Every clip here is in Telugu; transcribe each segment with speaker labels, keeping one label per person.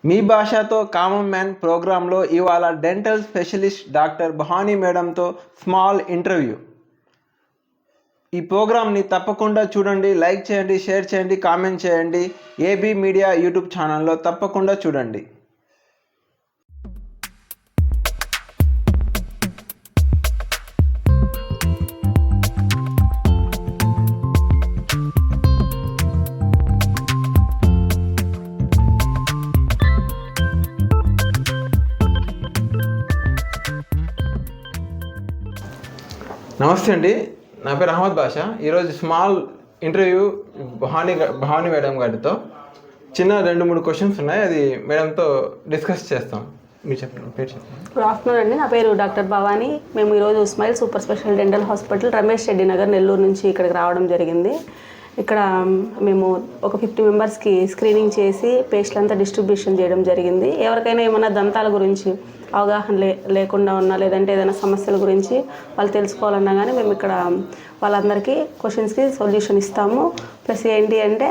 Speaker 1: మీ భాషతో కామన్ మ్యాన్ ప్రోగ్రాంలో ఇవాళ డెంటల్ స్పెషలిస్ట్ డాక్టర్ భవానీ మేడంతో స్మాల్ ఇంటర్వ్యూ. ఈ ప్రోగ్రామ్ని తప్పకుండా చూడండి, లైక్ చేయండి, షేర్ చేయండి, కామెంట్ చేయండి. ఏబీ మీడియా యూట్యూబ్ ఛానల్లో తప్పకుండా చూడండి. నమస్తే అండి, నా పేరు అహ్మద్ బాషా. ఈరోజు స్మాల్ ఇంటర్వ్యూ భవానీ మేడం గారితో. చిన్న 2-3 క్వశ్చన్స్ ఉన్నాయి, అది మేడంతో డిస్కస్ చేస్తాం. మీరు చెప్పండి, పేరు చెప్పండి.
Speaker 2: గుడ్ ఆఫ్టర్నూన్ అండి, నా పేరు డాక్టర్ భవానీ. మేము ఈరోజు smile super special dental hospital Ramesh Reddy Nagar Nellore నుంచి ఇక్కడికి రావడం జరిగింది. ఇక్కడ మేము ఒక 50 మెంబర్స్కి స్క్రీనింగ్ చేసి పేస్ట్లు అంతా డిస్ట్రిబ్యూషన్ చేయడం జరిగింది. ఎవరికైనా ఏమైనా దంతాల గురించి అవగాహన లేకుండా ఉన్నా, లేదంటే ఏదైనా సమస్యల గురించి వాళ్ళు తెలుసుకోవాలన్నా కానీ మేము ఇక్కడ వాళ్ళందరికీ క్వశ్చన్స్కి సొల్యూషన్ ఇస్తాము. ప్లస్ ఏంటి అంటే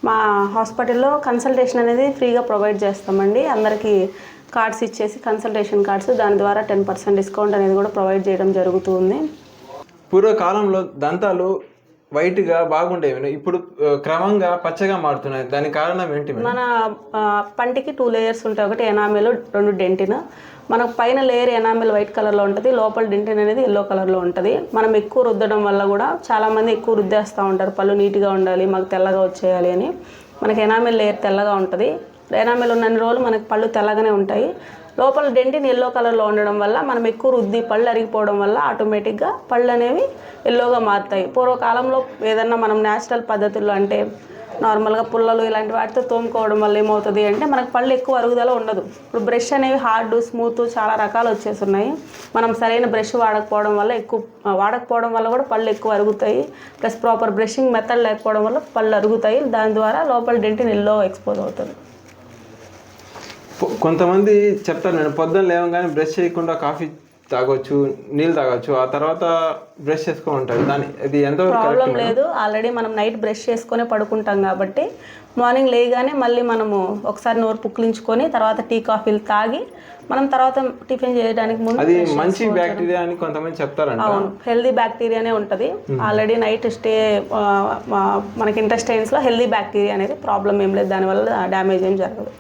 Speaker 2: మా హాస్పిటల్లో కన్సల్టేషన్ అనేది ఫ్రీగా ప్రొవైడ్ చేస్తామండి. అందరికీ కార్డ్స్ ఇచ్చేసి కన్సల్టేషన్ కార్డ్స్, దాని ద్వారా 10% డిస్కౌంట్ అనేది కూడా ప్రొవైడ్ చేయడం జరుగుతుంది.
Speaker 1: పూర్వకాలంలో దంతాలు వైట్గా బాగుండేవి, ఇప్పుడు క్రమంగా పచ్చగా మారుతున్నాయి. దానికి కారణం ఏంటి?
Speaker 2: మన పంటికి 2 లేయర్స్ ఉంటాయి. ఒకటి ఎనామెల్, 2 డెంటిన్. మనకు పైన లేయర్ ఎనామెల్ వైట్ కలర్లో ఉంటుంది, లోపల డెంటిన్ అనేది ఎల్లో కలర్లో ఉంటుంది. మనం ఎక్కువ రుద్దడం వల్ల కూడా చాలామంది ఎక్కువ రుద్దేస్తూ ఉంటారు, పళ్ళు నీట్గా ఉండాలి, మాకు తెల్లగా వచ్చేయాలి అని. మనకి ఎనామెల్ లేయర్ తెల్లగా ఉంటుంది. ఎనామెల్ ఉన్నన్ని రోజులు మనకి పళ్ళు తెల్లగానే ఉంటాయి. లోపల డెంటిన్ ఎల్లో కలర్లో ఉండడం వల్ల మనం ఎక్కువ రుద్ది పళ్ళు అరిగిపోవడం వల్ల ఆటోమేటిక్గా పళ్ళు అనేవి ఎల్లోగా మారుతాయి. పూర్వకాలంలో ఏదన్నా మనం న్యాచురల్ పద్ధతుల్లో అంటే నార్మల్గా పుల్లలు ఇలాంటి వాటితో తోముకోవడం వల్ల ఏమవుతుంది అంటే మనకు పళ్ళు ఎక్కువ అరుగుదల ఉండదు. ఇప్పుడు బ్రష్ అనేవి హార్డ్, స్మూత్ చాలా రకాలు వచ్చేస్తున్నాయి. మనం సరైన బ్రష్ వాడకపోవడం వల్ల కూడా పళ్ళు ఎక్కువ అరుగుతాయి. ప్లస్ ప్రాపర్ బ్రషింగ్ మెథడ్ లేకపోవడం వల్ల పళ్ళు అరుగుతాయి. దాని ద్వారా లోపల డెంటిన్ ఎల్లో ఎక్స్పోజ్ అవుతుంది.
Speaker 1: కొంతమంది చెప్తారు, నేను పొద్దున్న లేవగానే బ్రష్ చేయకుండా కాఫీ తాగొచ్చు, నీళ్ళు తాగొచ్చు, ఆ తర్వాత బ్రష్ చేసుకొని ఉంటారు. అది ఎంతవరకు
Speaker 2: ప్రాబ్లం లేదు. ఆల్రెడీ మనం నైట్ బ్రష్ చేసుకొని పడుకుంటాం కాబట్టి మార్నింగ్ లేగానే మళ్ళీ మనము ఒకసారి నోరు పుక్కిలించుకొని తర్వాత టీ కాఫీలు తాగి మనం తర్వాత టిఫిన్ చేయడానికి ముందు
Speaker 1: అది మంచి బ్యాక్టీరియా అని కొంతమంది చెప్తారంట.
Speaker 2: అవును, హెల్దీ బ్యాక్టీరియానే ఉంటుంది. ఆల్రెడీ నైట్ మనకి ఇంటెస్టైన్స్లో హెల్దీ బ్యాక్టీరియా అనేది ప్రాబ్లం ఏం లేదు, దానివల్ల డ్యామేజ్ ఏం జరగదు.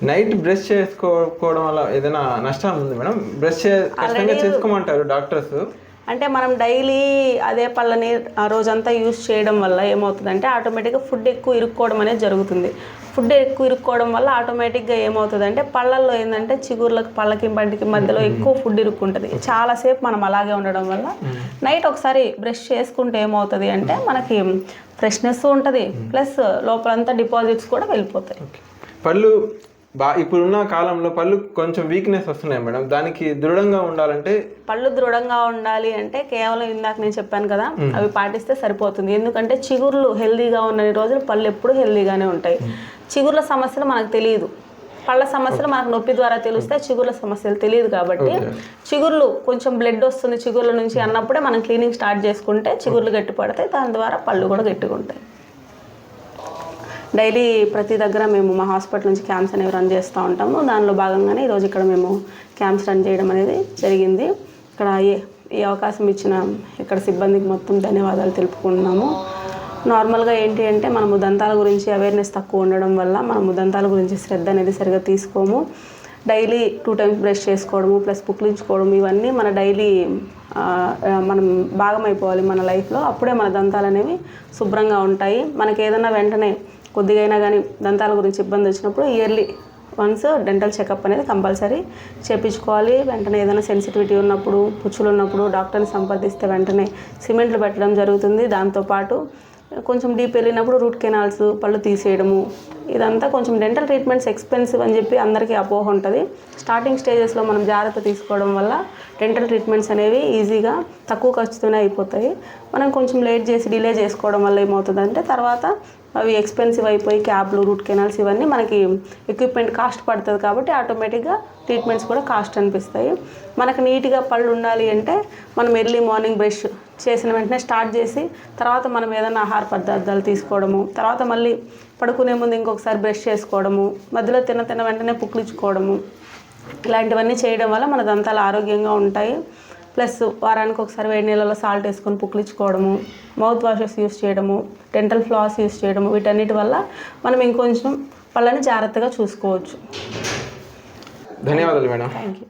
Speaker 1: నైట్ బ్రష్ చేసుకోవడం వల్ల ఏదైనా నష్టం ఉంది మేడం? బ్రష్ కష్టంగా చేసుకోమంటారు డాక్టర్స్.
Speaker 2: అంటే మనం డైలీ అదే పళ్ళని ఆ రోజంతా యూజ్ చేయడం వల్ల ఏమవుతుందంటే ఆటోమేటిక్గా ఫుడ్ ఎక్కువ ఇరుక్కోవడం అనేది జరుగుతుంది. ఫుడ్ ఎక్కువ ఇరుక్కోవడం వల్ల ఆటోమేటిక్గా ఏమవుతుందంటే పళ్ళల్లో ఏంటంటే చిగుర్లకు పళ్ళకి పంటికి మధ్యలో ఎక్కువ ఫుడ్ ఇరుక్కుంటుంది. చాలాసేపు మనం అలాగే ఉండడం వల్ల నైట్ ఒకసారి బ్రష్ చేసుకుంటే ఏమవుతుంది అంటే మనకి ఫ్రెష్నెస్ ఉంటుంది, ప్లస్ లోపలంతా డిపాజిట్స్ కూడా వెళ్ళిపోతాయి.
Speaker 1: పళ్ళు ఇప్పుడున్న కాలంలో పళ్ళు కొంచెం వీక్నెస్ వస్తున్నాయి మేడం, దానికి దృఢంగా ఉండాలంటే?
Speaker 2: పళ్ళు దృఢంగా ఉండాలి అంటే కేవలం ఇందాక నేను చెప్పాను కదా, అవి పాటిస్తే సరిపోతుంది. ఎందుకంటే చిగుర్లు హెల్దీగా ఉన్న రోజులు పళ్ళు ఎప్పుడు హెల్దీగానే ఉంటాయి. చిగుర్ల సమస్యలు మనకు తెలియదు, పళ్ళ సమస్యలు మనకు నొప్పి ద్వారా తెలుస్తాయి, చిగుర్ల సమస్యలు తెలియదు. కాబట్టి చిగుర్లు కొంచెం బ్లడ్ వస్తుంది చిగుర్ల నుంచి అన్నప్పుడే మనం క్లీనింగ్ స్టార్ట్ చేసుకుంటే చిగుర్లు గట్టి పడతాయి, దాని ద్వారా పళ్ళు కూడా గట్టిగా ఉంటాయి. డైలీ ప్రతి దగ్గర మేము మా హాస్పిటల్ నుంచి క్యాంప్స్ అనేవి రన్ చేస్తూ ఉంటాము. దానిలో భాగంగానే ఈరోజు ఇక్కడ మేము క్యాంప్స్ రన్ చేయడం అనేది జరిగింది. ఇక్కడ ఈ అవకాశం ఇచ్చిన ఇక్కడ సిబ్బందికి మొత్తం ధన్యవాదాలు తెలుపుకుంటున్నాము. నార్మల్గా ఏంటి అంటే మనము దంతాల గురించి అవేర్నెస్ తక్కువ ఉండడం వల్ల మనము దంతాల గురించి శ్రద్ధ అనేది సరిగా తీసుకోము. డైలీ 2 times బ్రష్ చేసుకోవడము ప్లస్ పుక్లించుకోవడం ఇవన్నీ మన డైలీ మనం భాగం అయిపోవాలి మన లైఫ్లో. అప్పుడే మన దంతాలు అనేవి శుభ్రంగా ఉంటాయి. మనకి ఏదైనా వెంటనే కొద్దిగా అయినా కానీ దంతాల గురించి ఇబ్బంది వచ్చినప్పుడు ఇయర్లీ వన్స్ డెంటల్ చెకప్ అనేది కంపల్సరీ చేయించుకోవాలి. వెంటనే ఏదైనా సెన్సిటివిటీ ఉన్నప్పుడు, పుచ్చులు ఉన్నప్పుడు డాక్టర్ని సంప్రదిస్తే వెంటనే సిమెంట్లు పెట్టడం జరుగుతుంది. దాంతోపాటు కొంచెం డీప్ వెళ్ళినప్పుడు రూట్ కెనాల్స్, పళ్ళు తీసేయడము, ఇదంతా కొంచెం డెంటల్ ట్రీట్మెంట్స్ ఎక్స్పెన్సివ్ అని చెప్పి అందరికీ అపోహ ఉంటుంది. స్టార్టింగ్ స్టేజెస్లో మనం జాగ్రత్త తీసుకోవడం వల్ల డెంటల్ ట్రీట్మెంట్స్ అనేవి ఈజీగా తక్కువ ఖర్చుతోనే అయిపోతాయి. మనం కొంచెం లేట్ చేసి డిలే చేసుకోవడం వల్ల ఏమవుతుందంటే తర్వాత అవి ఎక్స్పెన్సివ్ అయిపోయి క్యాప్లు, రూట్ కెనాల్స్ ఇవన్నీ మనకి ఎక్విప్మెంట్ కాస్ట్ పడుతుంది. కాబట్టి ఆటోమేటిక్గా ట్రీట్మెంట్స్ కూడా కాస్ట్ అనిపిస్తాయి. మనకు నీట్గా పళ్ళు ఉండాలి అంటే మనం ఎర్లీ మార్నింగ్ బ్రష్ చేసిన వెంటనే స్టార్ట్ చేసి తర్వాత మనం ఏదైనా ఆహార పదార్థాలు తీసుకోవడము, తర్వాత మళ్ళీ పడుకునే ముందు ఇంకొకసారి బ్రష్ చేసుకోవడము, మధ్యలో తిన్న వెంటనే పుక్కిలించుకోవడము, ఇలాంటివన్నీ చేయడం వల్ల మన దంతాలు ఆరోగ్యంగా ఉంటాయి. ప్లస్ వారానికి ఒకసారి వేడి నీళ్ళలో సాల్ట్ వేసుకొని పుక్కిలించుకోవడము, మౌత్ వాషెస్ యూస్ చేయడము, డెంటల్ ఫ్లాస్ యూస్ చేయడము, వీటన్నిటి వల్ల మనం ఇంకొంచెం పళ్ళని జాగ్రత్తగా చూసుకోవచ్చు.
Speaker 1: ధన్యవాదాలు మేడం.
Speaker 2: Thank you.